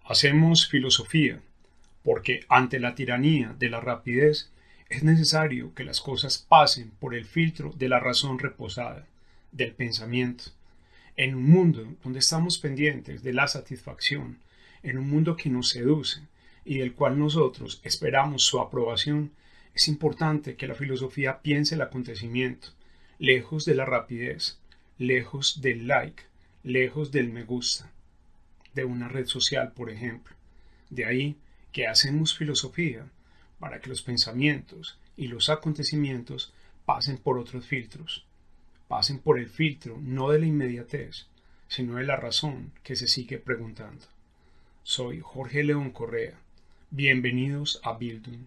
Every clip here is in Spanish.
Hacemos filosofía porque ante la tiranía de la rapidez es necesario que las cosas pasen por el filtro de la razón reposada, del pensamiento. En un mundo donde estamos pendientes de la satisfacción, en un mundo que nos seduce y del cual nosotros esperamos su aprobación, es importante que la filosofía piense el acontecimiento, lejos de la rapidez, lejos del like, lejos del me gusta, de una red social, por ejemplo. De ahí que hacemos filosofía para que los pensamientos y los acontecimientos pasen por otros filtros, pasen por el filtro no de la inmediatez, sino de la razón que se sigue preguntando. Soy Jorge León Correa. Bienvenidos a Bildung.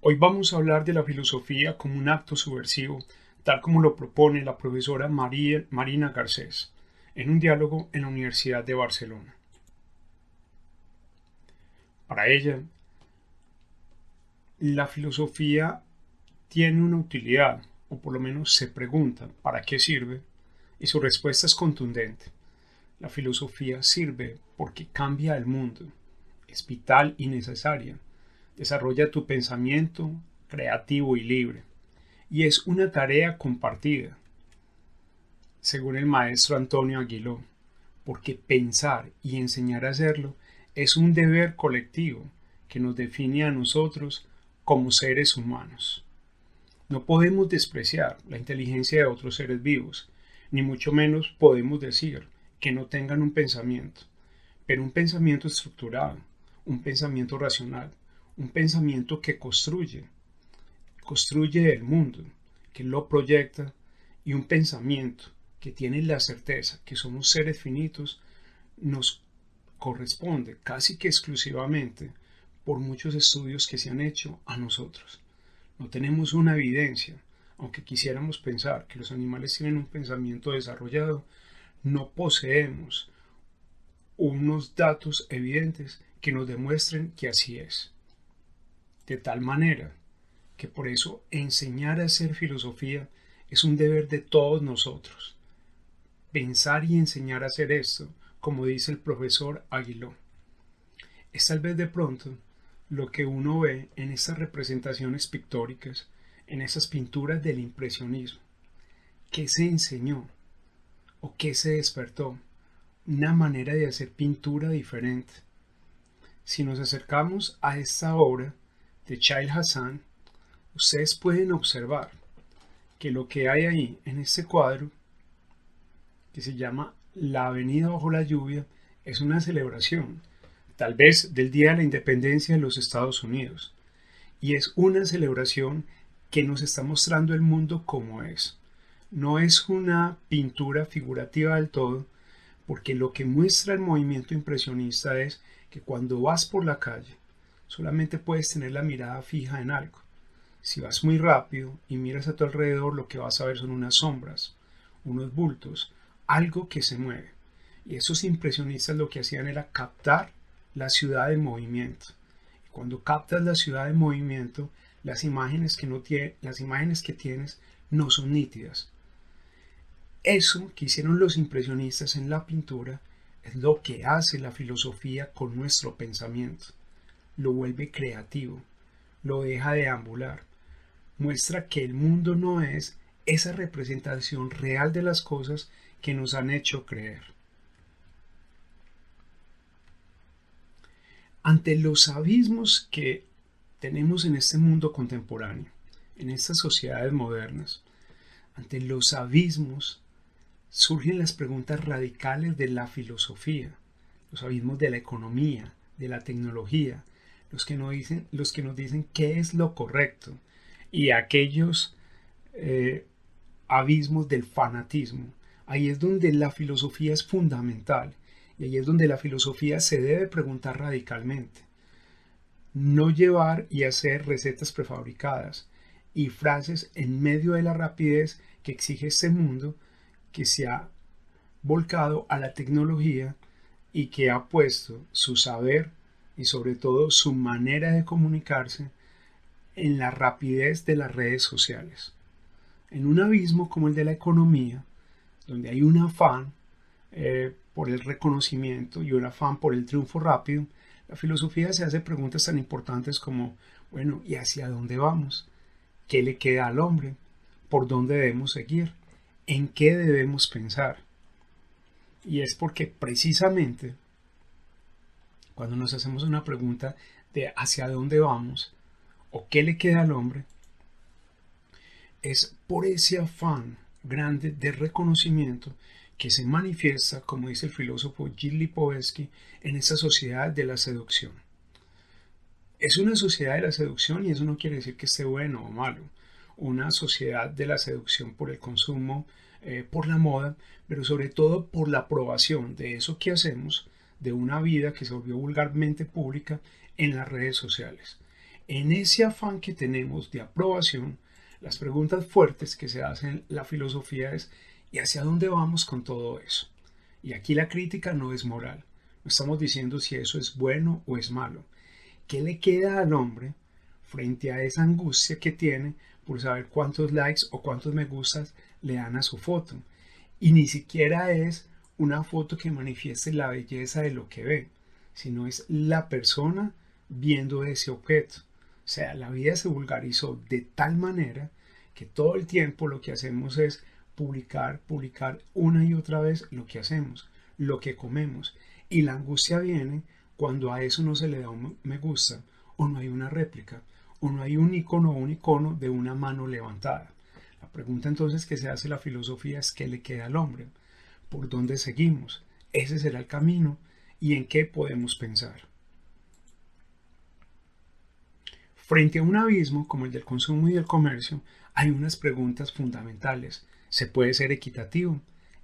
Hoy vamos a hablar de la filosofía como un acto subversivo, tal como lo propone la profesora Marina Garcés, en un diálogo en la Universidad de Barcelona. Para ella, la filosofía tiene una utilidad, o por lo menos se pregunta ¿para qué sirve? Y su respuesta es contundente. La filosofía sirve porque cambia el mundo, es vital y necesaria. Desarrolla tu pensamiento creativo y libre. Y es una tarea compartida, según el maestro Antonio Aguiló, porque pensar y enseñar a hacerlo es un deber colectivo que nos define a nosotros como seres humanos. No podemos despreciar la inteligencia de otros seres vivos, ni mucho menos podemos decir que no tengan un pensamiento, pero un pensamiento estructurado, un pensamiento racional, un pensamiento que construye el mundo, que lo proyecta, y un pensamiento que tiene la certeza que somos seres finitos, nos corresponde casi que exclusivamente por muchos estudios que se han hecho a nosotros. No tenemos una evidencia, aunque quisiéramos pensar que los animales tienen un pensamiento desarrollado, no poseemos unos datos evidentes que nos demuestren que así es. De tal manera que por eso enseñar a hacer filosofía es un deber de todos nosotros. Pensar y enseñar a hacer esto, como dice el profesor Aguiló. Es tal vez de pronto lo que uno ve en estas representaciones pictóricas, en esas pinturas del impresionismo. ¿Qué se enseñó? ¿O qué se despertó? Una manera de hacer pintura diferente. Si nos acercamos a esta obra de Childe Hassam, ustedes pueden observar que lo que hay ahí en este cuadro, que se llama La Avenida bajo la lluvia, es una celebración, tal vez del Día de la Independencia de los Estados Unidos. Y es una celebración que nos está mostrando el mundo como es. No es una pintura figurativa del todo, porque lo que muestra el movimiento impresionista es que cuando vas por la calle, solamente puedes tener la mirada fija en algo. Si vas muy rápido y miras a tu alrededor, lo que vas a ver son unas sombras, unos bultos, algo que se mueve. Y esos impresionistas lo que hacían era captar la ciudad en movimiento. Y cuando captas la ciudad en movimiento, las imágenes que tienes no son nítidas. Eso que hicieron los impresionistas en la pintura es lo que hace la filosofía con nuestro pensamiento. Lo vuelve creativo, lo deja deambular. Muestra que el mundo no es esa representación real de las cosas que nos han hecho creer. Ante los abismos que tenemos en este mundo contemporáneo, en estas sociedades modernas, ante los abismos surgen las preguntas radicales de la filosofía, los abismos de la economía, de la tecnología, los que nos dicen qué es lo correcto, y aquellos eh, abismos del fanatismo. Ahí es donde la filosofía es fundamental y ahí es donde la filosofía se debe preguntar radicalmente. No llevar y hacer recetas prefabricadas y frases en medio de la rapidez que exige este mundo que se ha volcado a la tecnología y que ha puesto su saber y sobre todo su manera de comunicarse en la rapidez de las redes sociales. En un abismo como el de la economía, donde hay un afán por el reconocimiento y un afán por el triunfo rápido, la filosofía se hace preguntas tan importantes como, bueno, ¿y hacia dónde vamos? ¿Qué le queda al hombre? ¿Por dónde debemos seguir? ¿En qué debemos pensar? Y es porque precisamente cuando nos hacemos una pregunta de hacia dónde vamos o qué le queda al hombre, es por ese afán grande de reconocimiento que se manifiesta, como dice el filósofo Gilles Lipovetsky, en esta sociedad de la seducción. Es una sociedad de la seducción y eso no quiere decir que esté bueno o malo. Una sociedad de la seducción por el consumo, por la moda, pero sobre todo por la aprobación de eso que hacemos, de una vida que se volvió vulgarmente pública en las redes sociales. En ese afán que tenemos de aprobación, las preguntas fuertes que se hacen la filosofía es ¿y hacia dónde vamos con todo eso? Y aquí la crítica no es moral. No estamos diciendo si eso es bueno o es malo. ¿Qué le queda al hombre frente a esa angustia que tiene por saber cuántos likes o cuántos me gustas le dan a su foto? Y ni siquiera es una foto que manifieste la belleza de lo que ve, sino es la persona viendo ese objeto. O sea, la vida se vulgarizó de tal manera que todo el tiempo lo que hacemos es publicar una y otra vez lo que hacemos, lo que comemos. Y la angustia viene cuando a eso no se le da un me gusta, o no hay una réplica, o no hay un icono de una mano levantada. La pregunta entonces que se hace la filosofía es ¿qué le queda al hombre? ¿Por dónde seguimos? ¿Ese será el camino? ¿Y en qué podemos pensar? Frente a un abismo como el del consumo y del comercio, hay unas preguntas fundamentales. ¿Se puede ser equitativo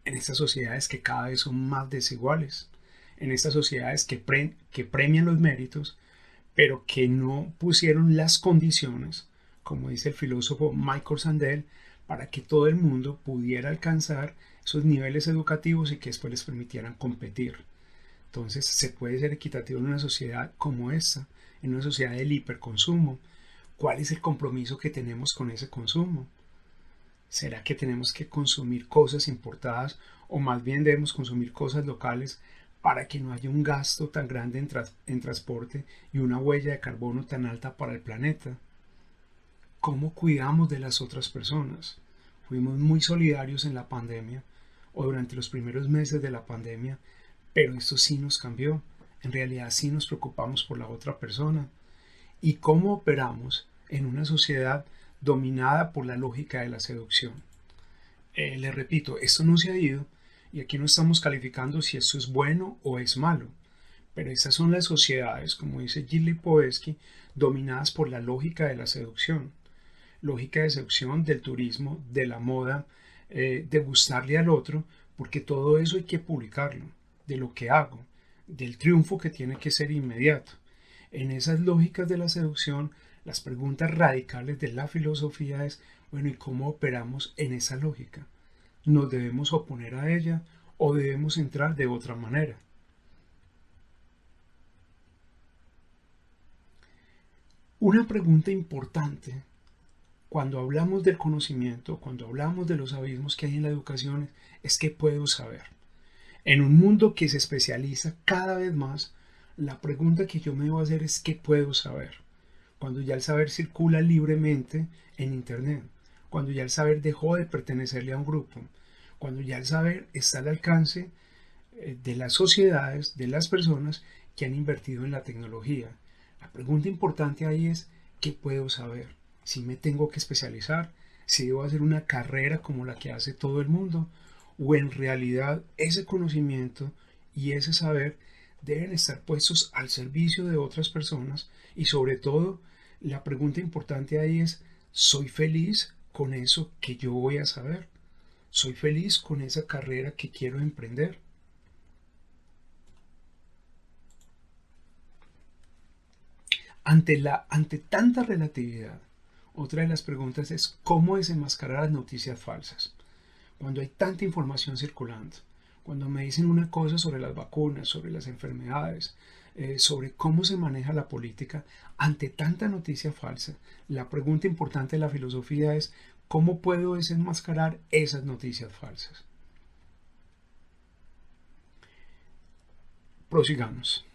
en estas sociedades que cada vez son más desiguales? En estas sociedades que premian los méritos, pero que no pusieron las condiciones, como dice el filósofo Michael Sandel, para que todo el mundo pudiera alcanzar esos niveles educativos y que después les permitieran competir. Entonces, se puede ser equitativo en una sociedad como esta, en una sociedad del hiperconsumo. ¿Cuál es el compromiso que tenemos con ese consumo? ¿Será que tenemos que consumir cosas importadas o más bien debemos consumir cosas locales para que no haya un gasto tan grande en transporte y una huella de carbono tan alta para el planeta? ¿Cómo cuidamos de las otras personas? Fuimos muy solidarios en la pandemia o durante los primeros meses de la pandemia, pero esto sí nos cambió. En realidad sí nos preocupamos por la otra persona. ¿Y cómo operamos en una sociedad dominada por la lógica de la seducción? Les repito, esto no se ha ido y aquí no estamos calificando si esto es bueno o es malo, pero estas son las sociedades, como dice Gilles Lipovetsky, dominadas por la lógica de la seducción. Lógica de seducción del turismo, de la moda, de gustarle al otro, porque todo eso hay que publicarlo, de lo que hago, del triunfo que tiene que ser inmediato. En esas lógicas de la seducción, las preguntas radicales de la filosofía es, bueno, ¿y cómo operamos en esa lógica? ¿Nos debemos oponer a ella o debemos entrar de otra manera? Una pregunta importante cuando hablamos del conocimiento, cuando hablamos de los abismos que hay en la educación, es ¿qué puedo saber? En un mundo que se especializa cada vez más, la pregunta que yo me debo hacer es ¿qué puedo saber? Cuando ya el saber circula libremente en Internet, cuando ya el saber dejó de pertenecerle a un grupo, cuando ya el saber está al alcance de las sociedades, de las personas que han invertido en la tecnología. La pregunta importante ahí es ¿qué puedo saber? Si me tengo que especializar, si debo hacer una carrera como la que hace todo el mundo, o en realidad ese conocimiento y ese saber deben estar puestos al servicio de otras personas y sobre todo la pregunta importante ahí es ¿soy feliz con eso que yo voy a saber? ¿Soy feliz con esa carrera que quiero emprender? Ante tanta relatividad, otra de las preguntas es cómo desenmascarar las noticias falsas. Cuando hay tanta información circulando, cuando me dicen una cosa sobre las vacunas, sobre las enfermedades, sobre cómo se maneja la política, ante tanta noticia falsa, la pregunta importante de la filosofía es ¿cómo puedo desenmascarar esas noticias falsas? Prosigamos.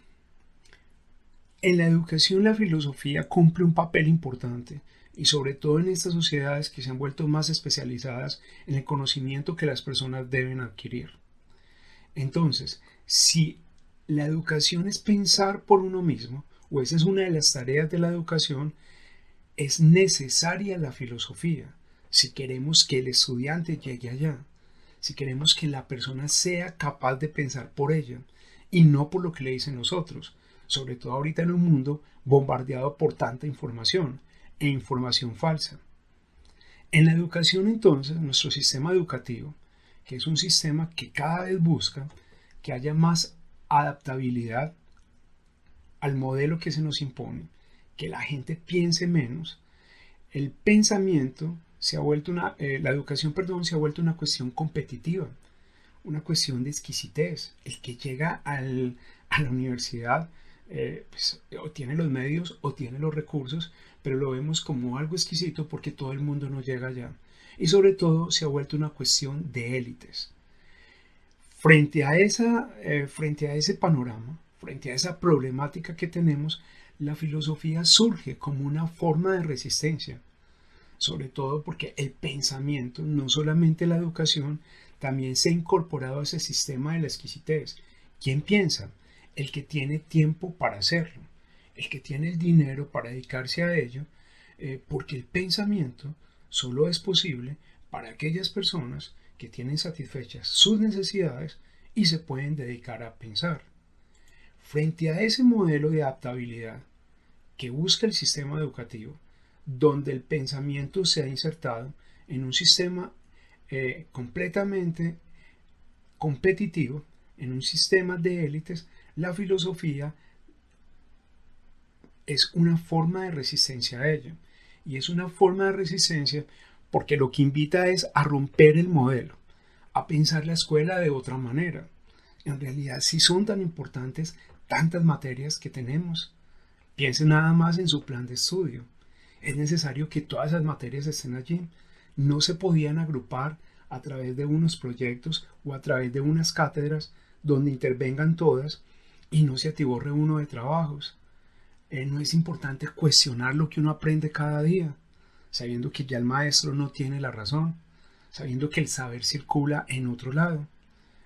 En la educación la filosofía cumple un papel importante y sobre todo en estas sociedades que se han vuelto más especializadas en el conocimiento que las personas deben adquirir. Entonces, si la educación es pensar por uno mismo, o esa es una de las tareas de la educación, es necesaria la filosofía si queremos que el estudiante llegue allá, si queremos que la persona sea capaz de pensar por ella y no por lo que le dicen los otros, sobre todo ahorita en un mundo bombardeado por tanta información e información falsa. En la educación entonces, nuestro sistema educativo, que es un sistema que cada vez busca que haya más adaptabilidad al modelo que se nos impone, que la gente piense menos, el pensamiento se ha vuelto la educación, perdón, se ha vuelto una cuestión competitiva, una cuestión de exquisitez. El que llega a la universidad pues, o tiene los medios o tiene los recursos, pero lo vemos como algo exquisito porque todo el mundo no llega allá. Y sobre todo se ha vuelto una cuestión de élites. Frente a ese panorama, frente a esa problemática que tenemos, la filosofía surge como una forma de resistencia, sobre todo porque el pensamiento, no solamente la educación, también se ha incorporado a ese sistema de la exquisitez. ¿Quién piensa? El que tiene tiempo para hacerlo, el que tiene el dinero para dedicarse a ello, porque el pensamiento solo es posible para aquellas personas que tienen satisfechas sus necesidades y se pueden dedicar a pensar. Frente a ese modelo de adaptabilidad que busca el sistema educativo, donde el pensamiento se ha insertado en un sistema completamente competitivo, en un sistema de élites, la filosofía es una forma de resistencia a ello. Y es una forma de resistencia porque lo que invita es a romper el modelo, a pensar la escuela de otra manera. En realidad, si son tan importantes tantas materias que tenemos, piensen nada más en su plan de estudio. Es necesario que todas esas materias estén allí. No se podían agrupar a través de unos proyectos o a través de unas cátedras donde intervengan todas y no se atiborre uno de trabajos. No es importante cuestionar lo que uno aprende cada día, sabiendo que ya el maestro no tiene la razón, sabiendo que el saber circula en otro lado.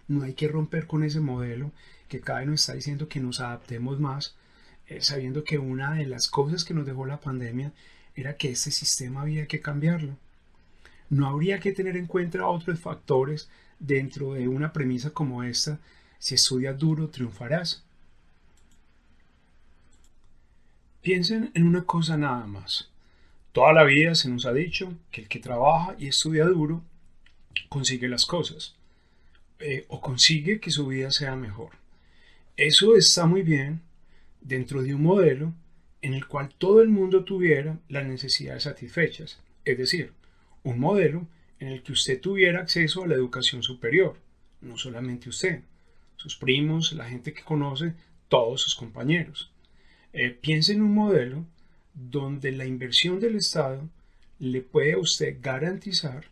No hay que romper con ese modelo que cada vez nos está diciendo que nos adaptemos más, sabiendo que una de las cosas que nos dejó la pandemia era que este sistema había que cambiarlo. No habría que tener en cuenta otros factores dentro de una premisa como esta. Si estudias duro, triunfarás. Piensen en una cosa nada más. Toda la vida se nos ha dicho que el que trabaja y estudia duro consigue las cosas, o consigue que su vida sea mejor. Eso está muy bien dentro de un modelo en el cual todo el mundo tuviera las necesidades satisfechas, es decir, un modelo en el que usted tuviera acceso a la educación superior, no solamente usted, sus primos, la gente que conoce, todos sus compañeros. Piense en un modelo donde la inversión del Estado le puede a usted garantizar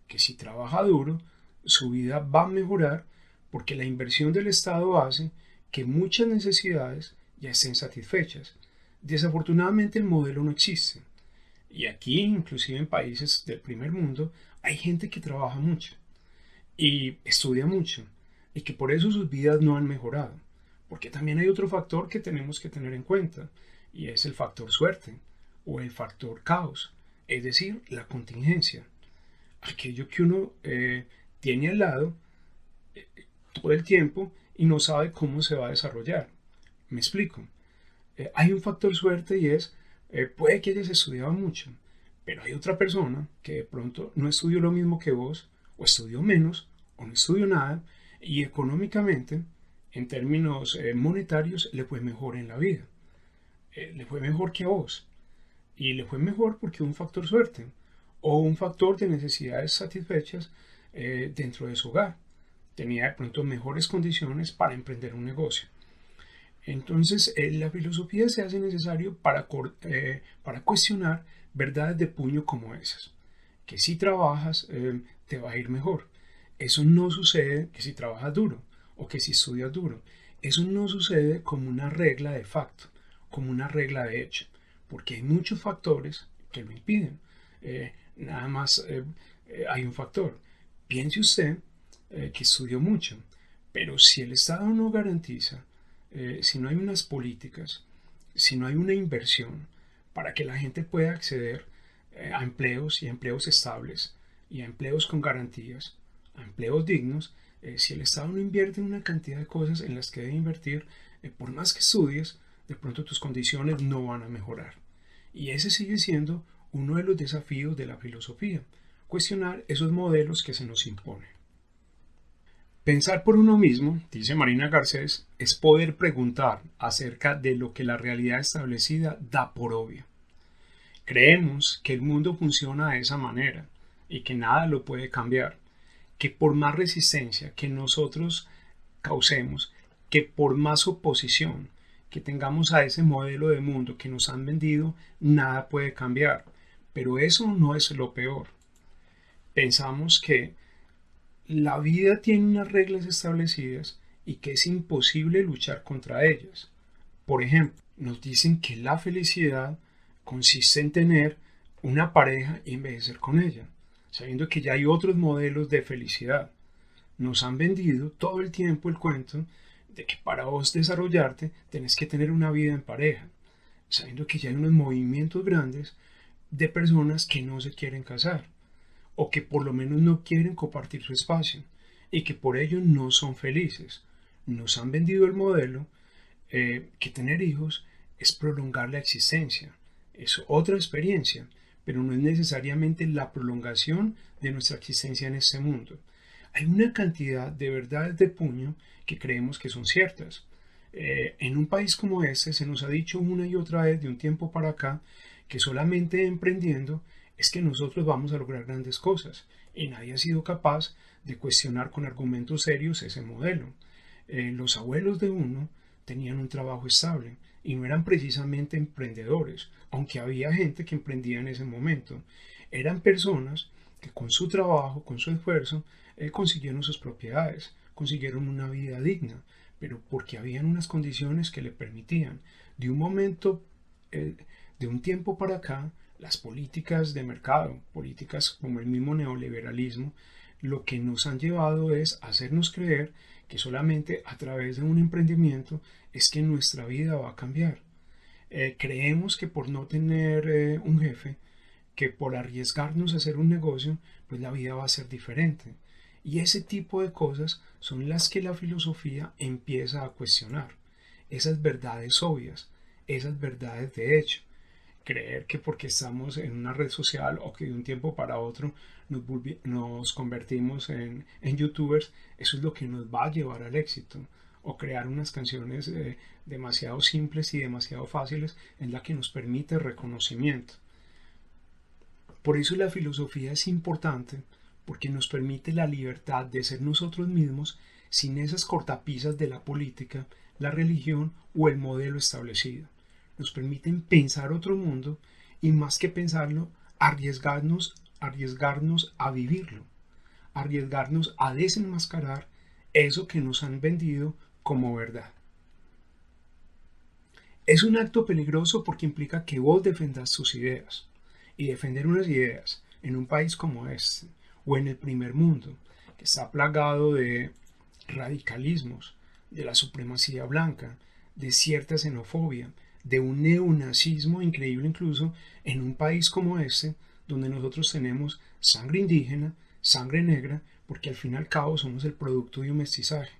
que si trabaja duro, su vida va a mejorar porque la inversión del Estado hace que muchas necesidades ya estén satisfechas. Desafortunadamente el modelo no existe. Y aquí, inclusive en países del primer mundo, hay gente que trabaja mucho y estudia mucho y que por eso sus vidas no han mejorado. Porque también hay otro factor que tenemos que tener en cuenta y es el factor suerte o el factor caos, es decir, la contingencia. Aquello que uno tiene al lado todo el tiempo y no sabe cómo se va a desarrollar. Me explico. Hay un factor suerte y es, puede que hayas estudiado mucho, Pero hay otra persona que de pronto no estudió lo mismo que vos, o estudió menos, o no estudió nada, y económicamente, en términos monetarios, le fue mejor en la vida. Le fue mejor que a vos. Y le fue mejor porque un factor suerte o un factor de necesidades satisfechas dentro de su hogar. Tenía de pronto mejores condiciones para emprender un negocio. Entonces, la filosofía se hace necesario para cuestionar verdades de puño como esas. Que si trabajas, te va a ir mejor. Eso no sucede que si trabajas duro o que si estudias duro. Eso no sucede como una regla de facto, como una regla de hecho, porque hay muchos factores que lo impiden. Nada más hay un factor. Piense usted que estudió mucho, pero si el Estado no garantiza, si no hay unas políticas, si no hay una inversión para que la gente pueda acceder a empleos y a empleos estables y a empleos con garantías, a empleos dignos, si el Estado no invierte en una cantidad de cosas en las que debe invertir, por más que estudies, de pronto tus condiciones no van a mejorar. Y ese sigue siendo uno de los desafíos de la filosofía, cuestionar esos modelos que se nos imponen. Pensar por uno mismo, dice Marina Garcés, es poder preguntar acerca de lo que la realidad establecida da por obvio. Creemos que el mundo funciona de esa manera y que nada lo puede cambiar, que por más resistencia que nosotros causemos, que por más oposición que tengamos a ese modelo de mundo que nos han vendido, nada puede cambiar. Pero eso no es lo peor. Pensamos que la vida tiene unas reglas establecidas y que es imposible luchar contra ellas. Por ejemplo, nos dicen que la felicidad consiste en tener una pareja y envejecer con ella, sabiendo que ya hay otros modelos de felicidad. Nos han vendido todo el tiempo el cuento de que para vos desarrollarte tenés que tener una vida en pareja, sabiendo que ya hay unos movimientos grandes de personas que no se quieren casar o que por lo menos no quieren compartir su espacio y que por ello no son felices. Nos han vendido el modelo que tener hijos es prolongar la existencia, es otra experiencia, pero no es necesariamente la prolongación de nuestra existencia en este mundo. Hay una cantidad de verdades de puño que creemos que son ciertas. En un país como este se nos ha dicho una y otra vez de un tiempo para acá que solamente emprendiendo es que nosotros vamos a lograr grandes cosas y nadie ha sido capaz de cuestionar con argumentos serios ese modelo. Los abuelos de uno tenían un trabajo estable y no eran precisamente emprendedores, aunque había gente que emprendía en ese momento. Eran personas que con su trabajo, con su esfuerzo, consiguieron sus propiedades, consiguieron una vida digna, pero porque habían unas condiciones que le permitían. De un momento, de un tiempo para acá, las políticas de mercado, políticas como el mismo neoliberalismo, lo que nos han llevado es hacernos creer que solamente a través de un emprendimiento es que nuestra vida va a cambiar. Creemos que por no tener un jefe, que por arriesgarnos a hacer un negocio, pues la vida va a ser diferente. Y ese tipo de cosas son las que la filosofía empieza a cuestionar. Esas verdades obvias, esas verdades de hecho. Creer que porque estamos en una red social o que de un tiempo para otro nos convertimos en youtubers, eso es lo que nos va a llevar al éxito. O crear unas canciones demasiado simples y demasiado fáciles en la que nos permite reconocimiento. Por eso la filosofía es importante, porque nos permite la libertad de ser nosotros mismos sin esas cortapisas de la política, la religión o el modelo establecido. Nos permiten pensar otro mundo y más que pensarlo, arriesgarnos a vivirlo, arriesgarnos a desenmascarar eso que nos han vendido como verdad. Es un acto peligroso porque implica que vos defendas tus ideas. Y defender unas ideas en un país como este, o en el primer mundo, que está plagado de radicalismos, de la supremacía blanca, de cierta xenofobia, de un neonazismo increíble incluso en un país como este, donde nosotros tenemos sangre indígena, sangre negra, porque al fin y al cabo somos el producto de un mestizaje.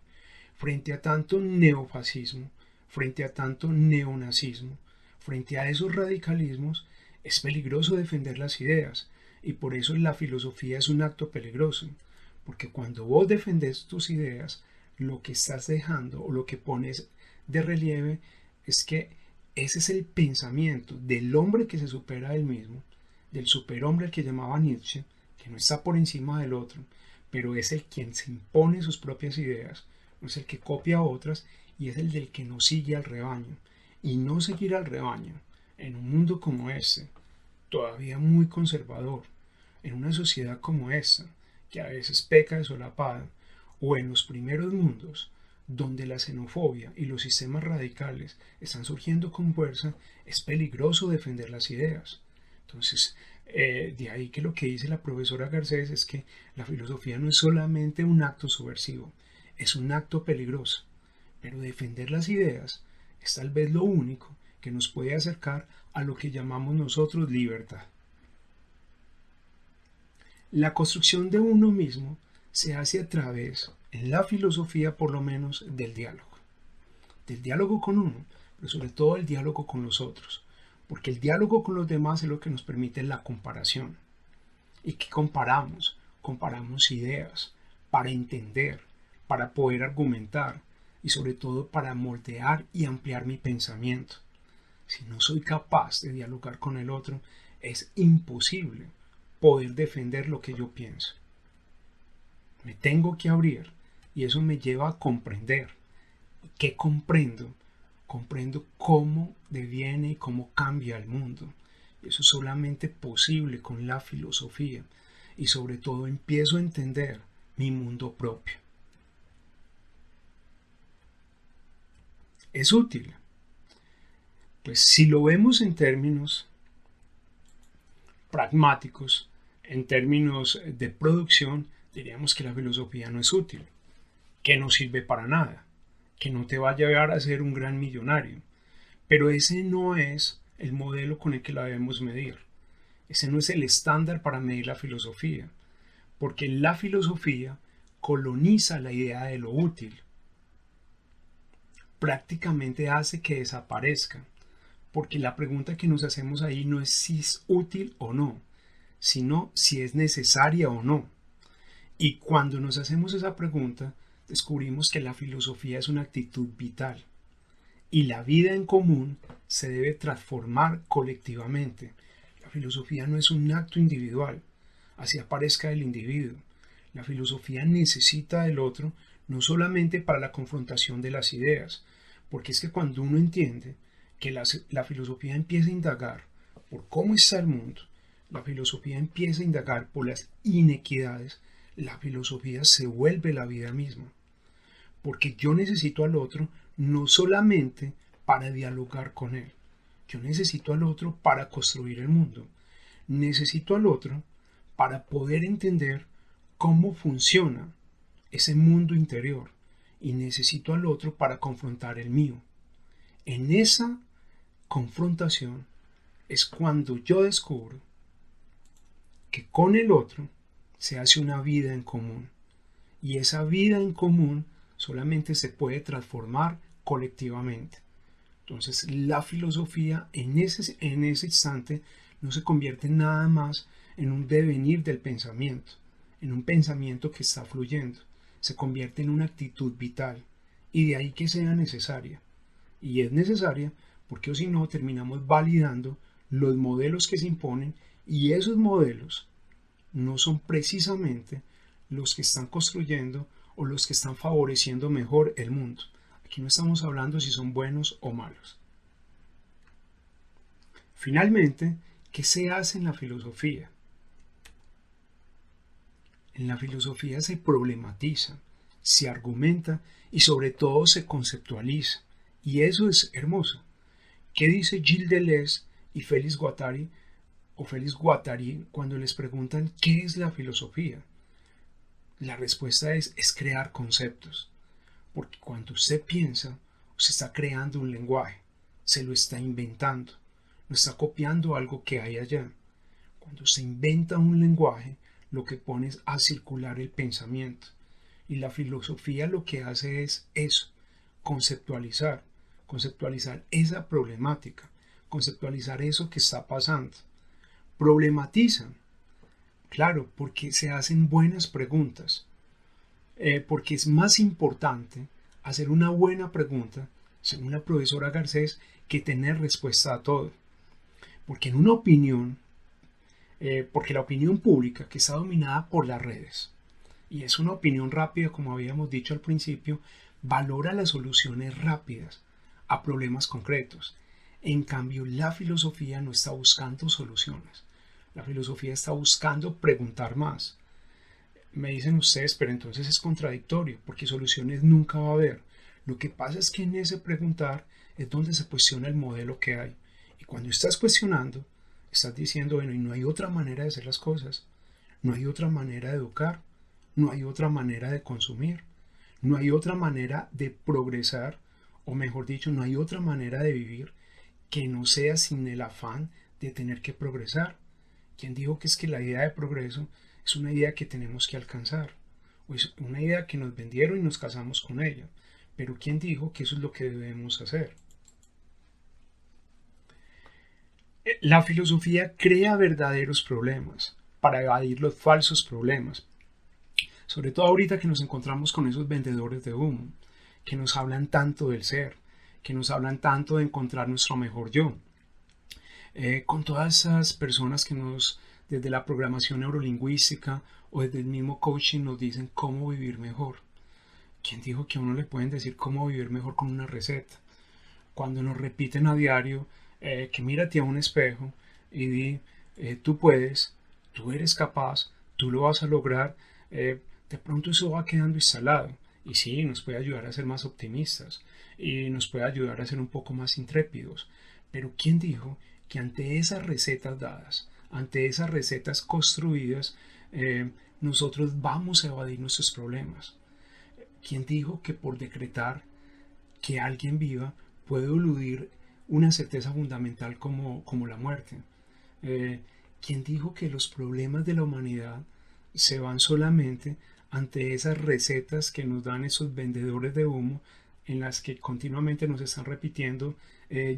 Frente a tanto neofascismo, frente a tanto neonazismo, frente a esos radicalismos, Es peligroso defender las ideas y por eso la filosofía es un acto peligroso, porque cuando vos defendes tus ideas, lo que estás dejando o lo que pones de relieve es que ese es el pensamiento del hombre que se supera a él mismo, del superhombre al que llamaba Nietzsche, que no está por encima del otro, pero es el quien se impone sus propias ideas, no es el que copia otras y es el del que no sigue al rebaño. Y no seguir al rebaño en un mundo como este, todavía muy conservador, en una sociedad como esta, que a veces peca de solapada, o en los primeros mundos, donde la xenofobia y los sistemas radicales están surgiendo con fuerza, es peligroso defender las ideas. Entonces, de ahí que lo que dice la profesora Garcés es que la filosofía no es solamente un acto subversivo, es un acto peligroso. Pero defender las ideas es tal vez lo único que nos puede acercar a lo que llamamos nosotros libertad. La construcción de uno mismo se hace a través, en la filosofía por lo menos, del diálogo con uno, pero sobre todo el diálogo con los otros, porque el diálogo con los demás es lo que nos permite la comparación. ¿Y qué comparamos? Comparamos ideas para entender, para poder argumentar y sobre todo para moldear y ampliar mi pensamiento. Si no soy capaz de dialogar con el otro, es imposible poder defender lo que yo pienso. Me tengo que abrir y eso me lleva a comprender. ¿Qué comprendo? Comprendo cómo deviene y cómo cambia el mundo. Y eso es solamente posible con la filosofía. Y sobre todo empiezo a entender mi mundo propio. ¿Es útil? Pues si lo vemos en términos pragmáticos, en términos de producción, diríamos que la filosofía no es útil, que no sirve para nada, que no te va a llevar a ser un gran millonario. Pero ese no es el modelo con el que la debemos medir. Ese no es el estándar para medir la filosofía, porque la filosofía coloniza la idea de lo útil. Prácticamente hace que desaparezca, porque la pregunta que nos hacemos ahí no es si es útil o no, sino si es necesaria o no. Y cuando nos hacemos esa pregunta, descubrimos que la filosofía es una actitud vital. Y la vida en común se debe transformar colectivamente. La filosofía no es un acto individual, así aparezca el individuo. La filosofía necesita del otro no solamente para la confrontación de las ideas, porque es que cuando uno entiende que la filosofía empieza a indagar por cómo está el mundo, la filosofía empieza a indagar por las inequidades, la filosofía se vuelve la vida misma. Porque yo necesito al otro no solamente para dialogar con él, yo necesito al otro para construir el mundo, necesito al otro para poder entender cómo funciona ese mundo interior y necesito al otro para confrontar el mío. En esa confrontación es cuando yo descubro que con el otro se hace una vida en común y esa vida en común solamente se puede transformar colectivamente. Entonces la filosofía en ese instante no se convierte nada más en un devenir del pensamiento, en un pensamiento que está fluyendo, se convierte en una actitud vital y de ahí que sea necesaria. Y es necesaria porque o si no terminamos validando los modelos que se imponen y esos modelos no son precisamente los que están construyendo o los que están favoreciendo mejor el mundo. Aquí no estamos hablando si son buenos o malos. Finalmente, ¿qué se hace en la filosofía? En la filosofía se problematiza, se argumenta y sobre todo se conceptualiza. Y eso es hermoso. ¿Qué dice Gilles Deleuze y Félix Guattari cuando les preguntan qué es la filosofía? La respuesta es crear conceptos. Porque cuando usted piensa, usted está creando un lenguaje, se lo está inventando, no está copiando algo que hay allá. Cuando se inventa un lenguaje, lo que pone es a circular el pensamiento. Y la filosofía lo que hace es eso, conceptualizar esa problemática, conceptualizar eso que está pasando. problematizan. Claro, porque se hacen buenas preguntas. Porque es más importante hacer una buena pregunta, según la profesora Garcés, que tener respuesta a todo. Porque en una opinión, porque la opinión pública que está dominada por las redes, y es una opinión rápida, como habíamos dicho al principio, valora las soluciones rápidas a problemas concretos. En cambio, la filosofía no está buscando soluciones. La filosofía está buscando preguntar más. Me dicen ustedes, pero entonces es contradictorio, porque soluciones nunca va a haber. Lo que pasa es que en ese preguntar es donde se cuestiona el modelo que hay. Y cuando estás cuestionando, estás diciendo, bueno, y no hay otra manera de hacer las cosas, no hay otra manera de educar, no hay otra manera de consumir, no hay otra manera de progresar, o mejor dicho, no hay otra manera de vivir que no sea sin el afán de tener que progresar. ¿Quién dijo que es que la idea de progreso es una idea que tenemos que alcanzar? O es una idea que nos vendieron y nos casamos con ella. Pero ¿quién dijo que eso es lo que debemos hacer? La filosofía crea verdaderos problemas para evadir los falsos problemas. Sobre todo ahorita que nos encontramos con esos vendedores de humo, que nos hablan tanto del ser, que nos hablan tanto de encontrar nuestro mejor yo. Con todas esas personas que desde la programación neurolingüística o desde el mismo coaching nos dicen cómo vivir mejor. ¿Quién dijo que a uno le pueden decir cómo vivir mejor con una receta? Cuando nos repiten a diario que mírate a un espejo y di, tú puedes, tú eres capaz, tú lo vas a lograr, de pronto eso va quedando instalado. Y sí, nos puede ayudar a ser más optimistas y nos puede ayudar a ser un poco más intrépidos. Pero ¿quién dijo que ante esas recetas dadas, ante esas recetas construidas, nosotros vamos a evadir nuestros problemas? ¿Quién dijo que por decretar que alguien viva puede eludir una certeza fundamental como la muerte? ¿Quién dijo que los problemas de la humanidad se van solamente ante esas recetas que nos dan esos vendedores de humo en las que continuamente nos están repitiendo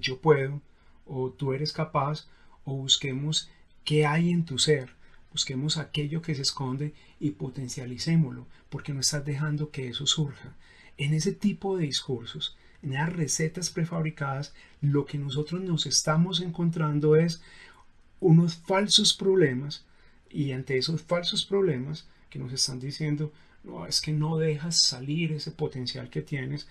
yo puedo o tú eres capaz, o busquemos qué hay en tu ser, busquemos aquello que se esconde y potencialicémoslo, porque no estás dejando que eso surja? En ese tipo de discursos, en las recetas prefabricadas, lo que nosotros nos estamos encontrando es unos falsos problemas, y ante esos falsos problemas que nos están diciendo, no, es que no dejas salir ese potencial que tienes,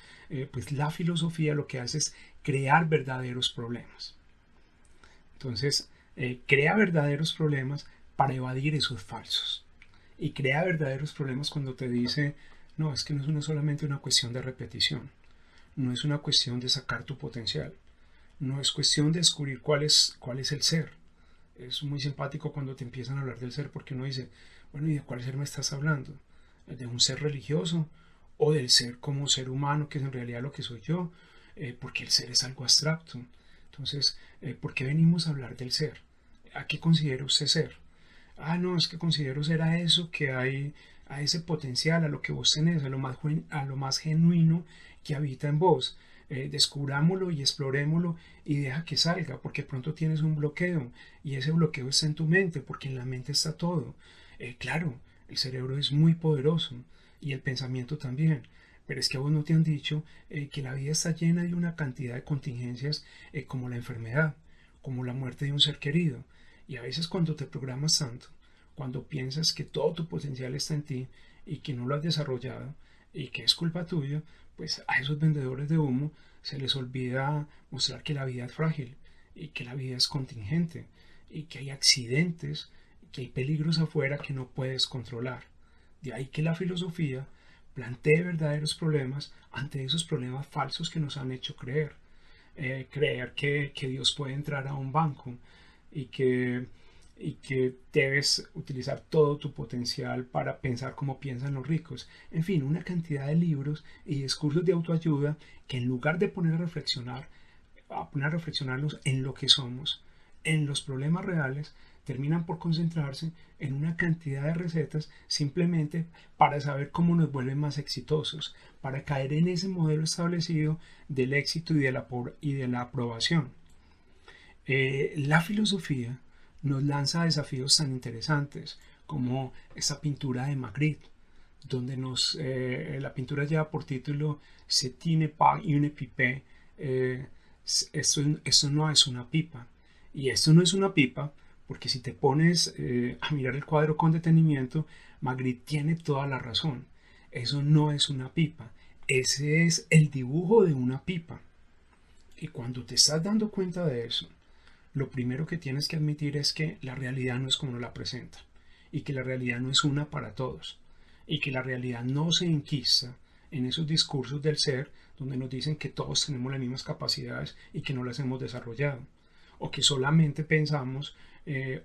pues la filosofía lo que hace es crear verdaderos problemas. Entonces, crea verdaderos problemas para evadir esos falsos. Y crea verdaderos problemas cuando te dice, no, es que no es solamente una cuestión de repetición, no es una cuestión de sacar tu potencial, no es cuestión de descubrir cuál es el ser. Es muy simpático cuando te empiezan a hablar del ser, porque uno dice, bueno, ¿y de cuál ser me estás hablando? ¿De un ser religioso? ¿O del ser como ser humano, que es en realidad lo que soy yo? Porque el ser es algo abstracto. Entonces, ¿por qué venimos a hablar del ser? ¿A qué considera usted ser? Ah, no, es que considero ser a eso que hay, a ese potencial, a lo que vos tenés, a lo más genuino que habita en vos. Descubrámoslo y explorémoslo y deja que salga, porque pronto tienes un bloqueo y ese bloqueo está en tu mente, porque en la mente está todo. Claro, el cerebro es muy poderoso y el pensamiento también, pero es que a vos no te han dicho que la vida está llena de una cantidad de contingencias, como la enfermedad, como la muerte de un ser querido. Y a veces cuando te programas tanto, cuando piensas que todo tu potencial está en ti y que no lo has desarrollado y que es culpa tuya, pues a esos vendedores de humo se les olvida mostrar que la vida es frágil y que la vida es contingente y que hay accidentes, que hay peligros afuera que no puedes controlar. De ahí que la filosofía plantee verdaderos problemas ante esos problemas falsos que nos han hecho creer. Creer que Dios puede entrar a un banco y que debes utilizar todo tu potencial para pensar como piensan los ricos. En fin, una cantidad de libros y discursos de autoayuda que en lugar de poner a reflexionarnos en lo que somos, en los problemas reales, terminan por concentrarse en una cantidad de recetas simplemente para saber cómo nos vuelven más exitosos, para caer en ese modelo establecido del éxito y de la aprobación. La filosofía nos lanza desafíos tan interesantes como esa pintura de Magritte, donde la pintura lleva por título C'est une pas une pipe, esto no es una pipa. Y esto no es una pipa porque si te pones a mirar el cuadro con detenimiento, Magritte tiene toda la razón. Eso no es una pipa, ese es el dibujo de una pipa. Y cuando te estás dando cuenta de eso, lo primero que tienes que admitir es que la realidad no es como nos la presenta, y que la realidad no es una para todos, y que la realidad no se enquista en esos discursos del ser donde nos dicen que todos tenemos las mismas capacidades y que no las hemos desarrollado, o que solamente pensamos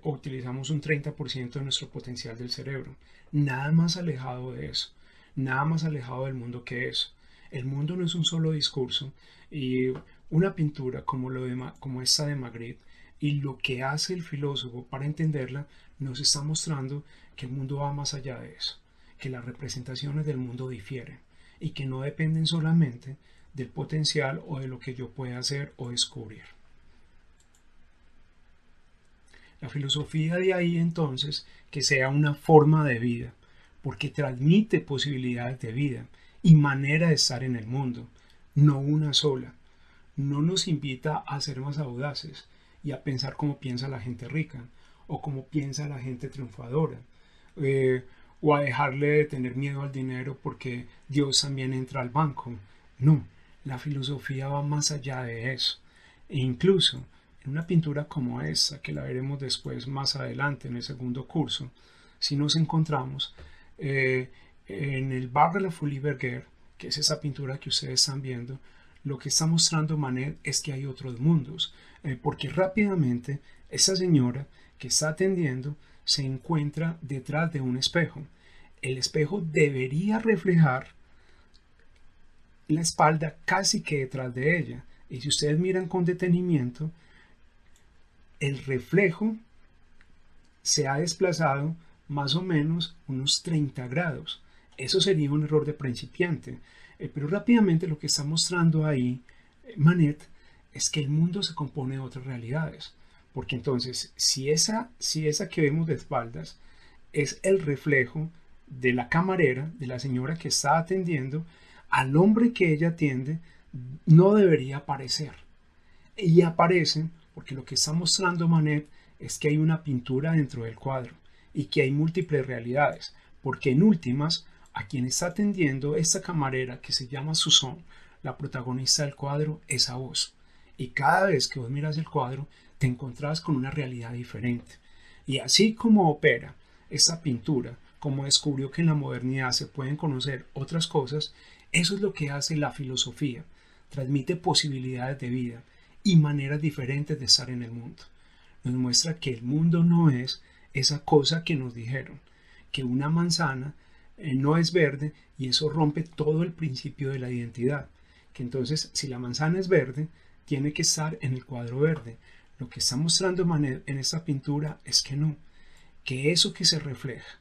o utilizamos un 30% de nuestro potencial del cerebro. Nada más alejado de eso, nada más alejado del mundo que eso. El mundo no es un solo discurso, y una pintura como esta de Magritte y lo que hace el filósofo para entenderla nos está mostrando que el mundo va más allá de eso, que las representaciones del mundo difieren y que no dependen solamente del potencial o de lo que yo pueda hacer o descubrir. La filosofía de ahí entonces que sea una forma de vida, porque transmite posibilidades de vida y manera de estar en el mundo, no una sola. No nos invita a ser más audaces y a pensar como piensa la gente rica o como piensa la gente triunfadora, o a dejarle de tener miedo al dinero porque Dios también entra al banco. No, la filosofía va más allá de eso. E incluso en una pintura como esta, que la veremos después más adelante en el segundo curso, si nos encontramos en el bar de la Folie Bergère, que es esa pintura que ustedes están viendo, lo que está mostrando Manet es que hay otros mundos, porque rápidamente esa señora que está atendiendo se encuentra detrás de un espejo. El espejo debería reflejar la espalda casi que detrás de ella, y si ustedes miran con detenimiento, el reflejo se ha desplazado más o menos unos 30 grados. Eso sería un error de principiante. Pero rápidamente lo que está mostrando ahí Manet es que el mundo se compone de otras realidades. Porque entonces, si esa que vemos de espaldas es el reflejo de la camarera, de la señora que está atendiendo, al hombre que ella atiende no debería aparecer. Y aparece porque lo que está mostrando Manet es que hay una pintura dentro del cuadro y que hay múltiples realidades. Porque en últimas, a quien está atendiendo esta camarera que se llama Susan, la protagonista del cuadro, es a vos. Y cada vez que vos miras el cuadro, te encontrás con una realidad diferente. Y así como opera esta pintura, como descubrió que en la modernidad se pueden conocer otras cosas, eso es lo que hace la filosofía. Transmite posibilidades de vida y maneras diferentes de estar en el mundo. Nos muestra que el mundo no es esa cosa que nos dijeron, que una manzana no es verde y eso rompe todo el principio de la identidad. Que entonces, si la manzana es verde, tiene que estar en el cuadro verde. Lo que está mostrando Manet en esta pintura es que no, que eso que se refleja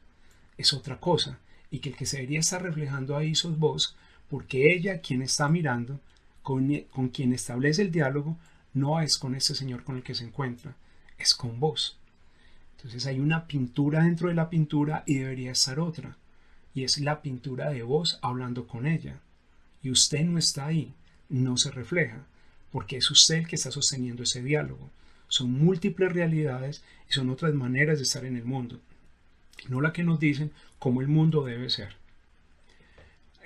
es otra cosa y que el que se debería estar reflejando ahí sos vos, porque ella, quien está mirando, con quien establece el diálogo, no es con ese señor con el que se encuentra, es con vos. Entonces hay una pintura dentro de la pintura y debería estar otra. Y es la pintura de vos hablando con ella. Y usted no está ahí, no se refleja, porque es usted el que está sosteniendo ese diálogo. Son múltiples realidades y son otras maneras de estar en el mundo, no la que nos dicen cómo el mundo debe ser.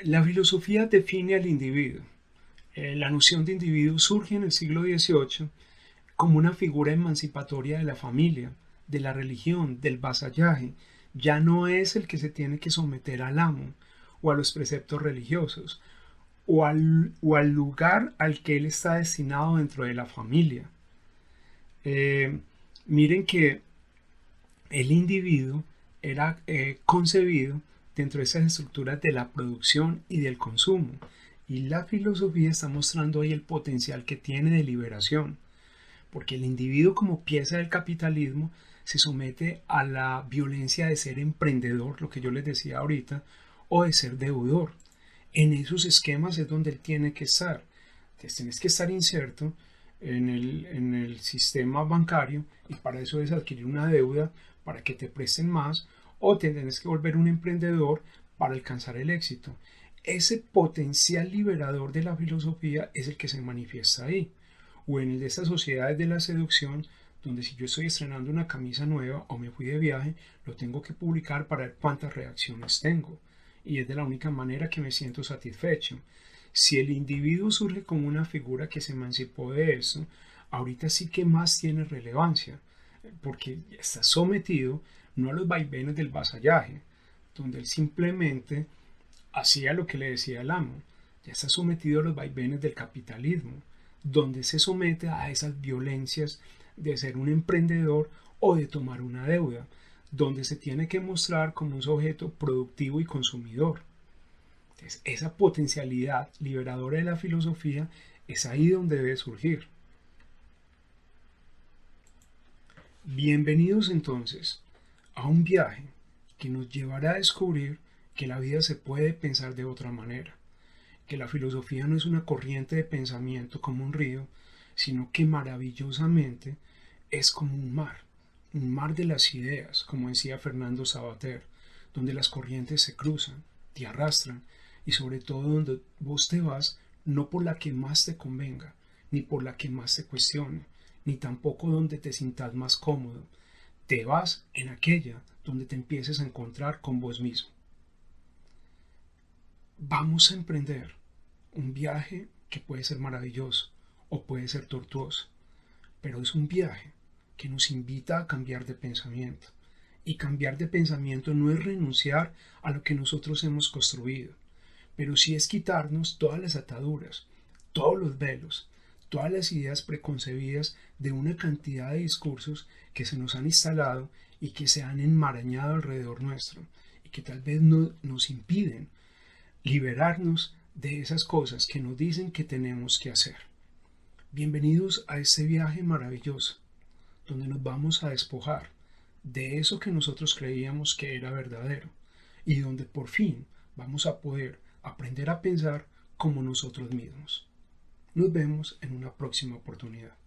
La filosofía define al individuo. La noción de individuo surge en el siglo XVIII como una figura emancipatoria de la familia, de la religión, del vasallaje. Ya no es el que se tiene que someter al amo o a los preceptos religiosos o al lugar al que él está destinado dentro de la familia. Miren que el individuo era concebido dentro de esas estructuras de la producción y del consumo, y la filosofía está mostrando ahí el potencial que tiene de liberación, porque el individuo como pieza del capitalismo se somete a la violencia de ser emprendedor, lo que yo les decía ahorita, o de ser deudor. En esos esquemas es donde él tiene que estar. Entonces tienes que estar inserto en el sistema bancario y para eso es adquirir una deuda para que te presten más o te tienes que volver un emprendedor para alcanzar el éxito. Ese potencial liberador de la filosofía es el que se manifiesta ahí. O en el de estas sociedades de la seducción, donde si yo estoy estrenando una camisa nueva o me fui de viaje, lo tengo que publicar para ver cuántas reacciones tengo. Y es de la única manera que me siento satisfecho. Si el individuo surge como una figura que se emancipó de eso, ahorita sí que más tiene relevancia, porque está sometido no a los vaivenes del vasallaje, donde él simplemente hacía lo que le decía el amo, ya está sometido a los vaivenes del capitalismo, donde se somete a esas violencias de ser un emprendedor o de tomar una deuda, donde se tiene que mostrar como un sujeto productivo y consumidor. Entonces, esa potencialidad liberadora de la filosofía es ahí donde debe surgir. Bienvenidos entonces a un viaje que nos llevará a descubrir que la vida se puede pensar de otra manera, que la filosofía no es una corriente de pensamiento como un río, sino que maravillosamente es como un mar de las ideas, como decía Fernando Savater, donde las corrientes se cruzan, te arrastran y sobre todo donde vos te vas no por la que más te convenga, ni por la que más te cuestione, ni tampoco donde te sientas más cómodo. Te vas en aquella donde te empieces a encontrar con vos mismo. Vamos a emprender un viaje que puede ser maravilloso o puede ser tortuoso, pero es un viaje que nos invita a cambiar de pensamiento. Y cambiar de pensamiento no es renunciar a lo que nosotros hemos construido, pero sí es quitarnos todas las ataduras, todos los velos, todas las ideas preconcebidas de una cantidad de discursos que se nos han instalado y que se han enmarañado alrededor nuestro y que tal vez no, nos impiden liberarnos de esas cosas que nos dicen que tenemos que hacer. Bienvenidos a este viaje maravilloso, donde nos vamos a despojar de eso que nosotros creíamos que era verdadero y donde por fin vamos a poder aprender a pensar como nosotros mismos. Nos vemos en una próxima oportunidad.